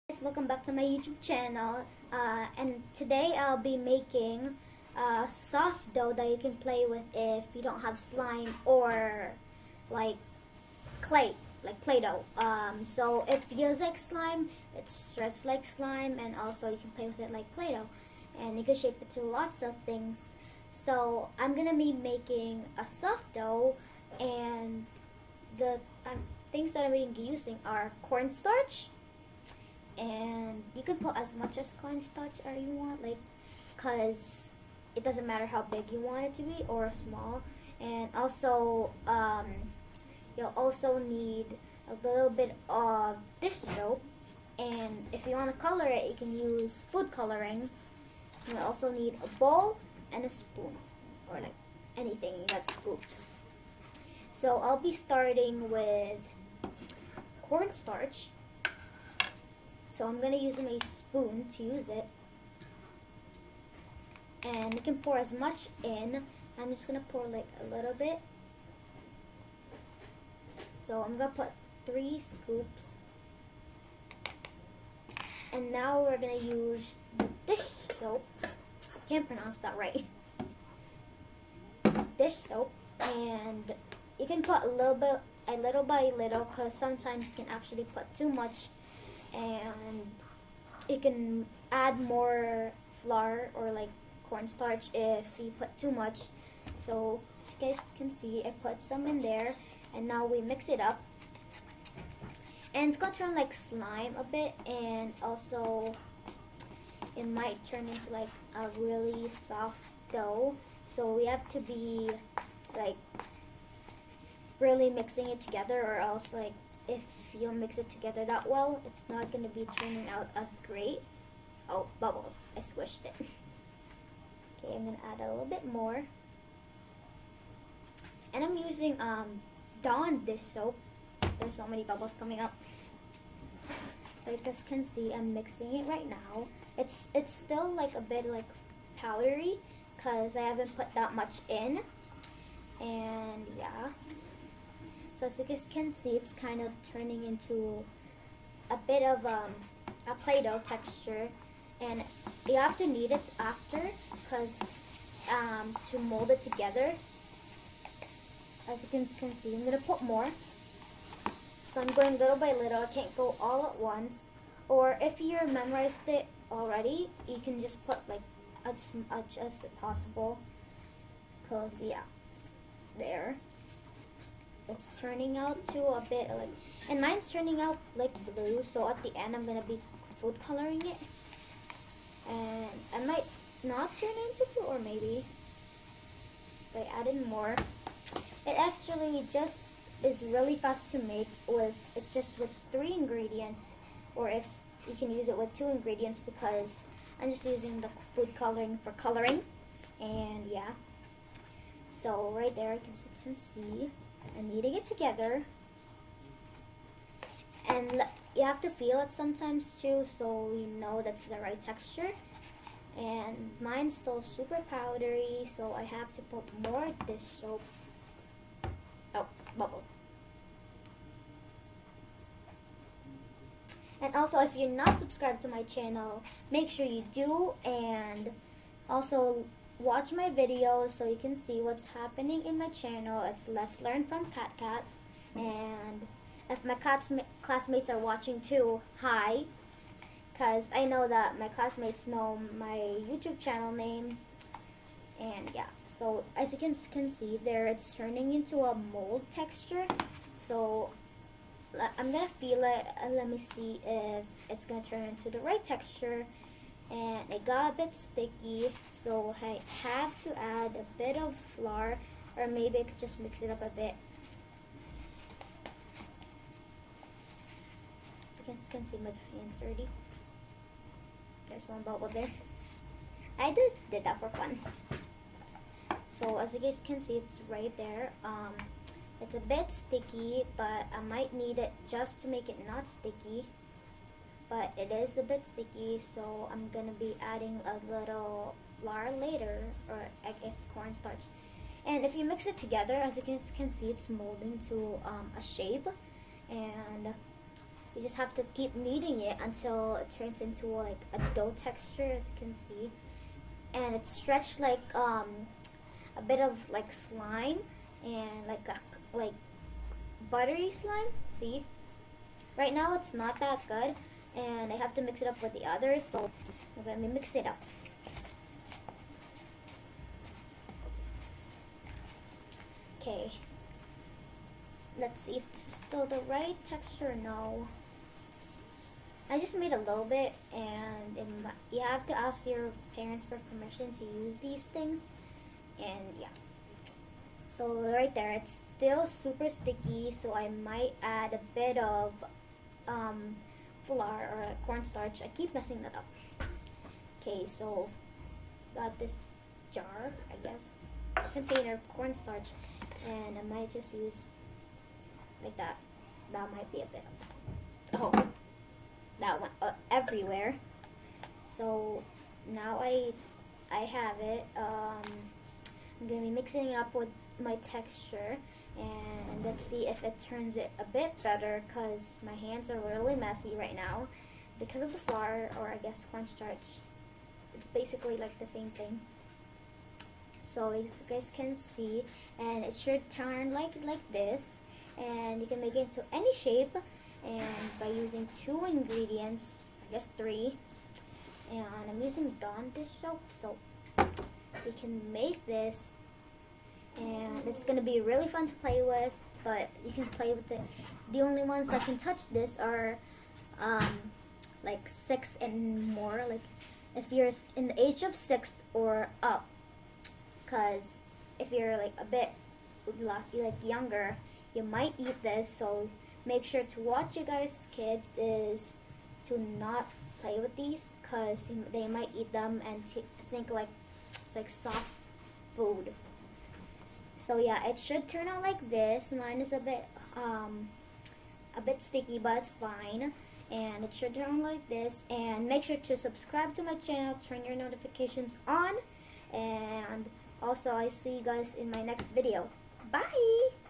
Guys, welcome back to my YouTube channel. And today I'll be making soft dough that you can play with if you don't have slime or like clay, like Play-Doh. So if it feels like slime, it stretches like slime, and also you can play with it like Play-Doh. And you can shape it to lots of things. So I'm gonna be making a soft dough, and the things that I'm going to be using are cornstarch, and you can put as much as cornstarch as you want, like, cause it doesn't matter how big you want it to be or small. And also, you'll also need a little bit of dish soap, and if you want to color it, you can use food coloring. You'll also need a bowl and a spoon, or like anything that scoops. So I'll be starting with cornstarch. So I'm going to use my spoon to use it. And you can pour as much in. I'm just going to pour like a little bit. So I'm going to put 3 scoops. And now we're going to use the dish soap. Can't pronounce that right. Dish soap. And you can put a little by little, because sometimes you can actually put too much, and you can add more flour or like cornstarch if you put too much. So as you guys can see, I put some in there, and now we mix it up, and it's gonna turn like slime a bit, and also it might turn into like a really soft dough. So we have to be like really mixing it together, or else like if you don't mix it together that well, it's not going to be turning out as great. Oh, bubbles. I squished it. Okay, I'm going to add a little bit more. And I'm using Dawn dish soap. There's so many bubbles coming up. So you guys can see, I'm mixing it right now. It's still like a bit like powdery, because I haven't put that much in. And yeah. So as you guys can see, it's kind of turning into a bit of a Play-Doh texture, and you have to knead it after, because to mold it together. As you can see, I'm gonna put more. So I'm going little by little. I can't go all at once. Or if you memorized it already, you can just put like as much as possible. Cause yeah, there. It's turning out to a bit like, and mine's turning out like blue, so at the end I'm gonna be food coloring it, and I might not turn it into blue, or maybe. So I added more. It actually just is really fast to make. It's just with 3 ingredients, or if you can use it with 2 ingredients, because I'm just using the food coloring for coloring. And yeah, so right there, as you can see, I'm kneading it together, and you have to feel it sometimes too, so you know that's the right texture. And mine's still super powdery, so I have to put more dish soap. Oh, bubbles. And also, if you're not subscribed to my channel, make sure you do, and also watch my videos so you can see what's happening in my channel. It's Let's Learn from Cat. And if my classmates are watching too, hi, because I know that my classmates know my YouTube channel name. And yeah, so as you can see there, it's turning into a mold texture. So I'm gonna feel it, and let me see if it's gonna turn into the right texture. And it got a bit sticky, so I have to add a bit of flour, or maybe I could just mix it up a bit. So you guys can see my hands dirty. There's one bubble there. I did that for fun. So as you guys can see, it's right there. It's a bit sticky, but I might need it just to make it not sticky. But it is a bit sticky, so I'm gonna be adding a little flour later, or I guess cornstarch. And if you mix it together, as you can see, it's molding to a shape. And You just have to keep kneading it until it turns into like a dough texture, as you can see, and it's stretched like a bit of like slime and like buttery slime. See, right now it's not that good, and I have to mix it up with the others, so I'm gonna mix it up. Okay, let's see if this is still the right texture. No, I just made a little bit, and you have to ask your parents for permission to use these things. And yeah, so right there, it's still super sticky, so I might add a bit of flour or cornstarch. I keep messing that up. Okay, so got this jar, I guess, a container of cornstarch, and I might just use like that. That might be a bit of, oh, that went everywhere. So now I have it. I'm gonna be mixing it up with my texture, and let's see if it turns it a bit better, because my hands are really messy right now because of the flour, or I guess cornstarch. It's basically like the same thing. So as you guys can see, and it should turn like this, and you can make it into any shape, and by using 2 ingredients, I guess 3, and I'm using Dawn dish soap, so we can make this, and it's gonna be really fun to play with. But you can play with it. The only ones that can touch this are like 6 and more, like if you're in the age of 6 or up, because if you're like a bit lucky, like younger, you might eat this. So make sure to watch you guys' kids is to not play with these, because they might eat them and think like it's like soft food. So yeah, it should turn out like this. Mine is a bit sticky, but it's fine. And it should turn out like this. And make sure to subscribe to my channel, turn your notifications on, and also I see you guys in my next video. Bye!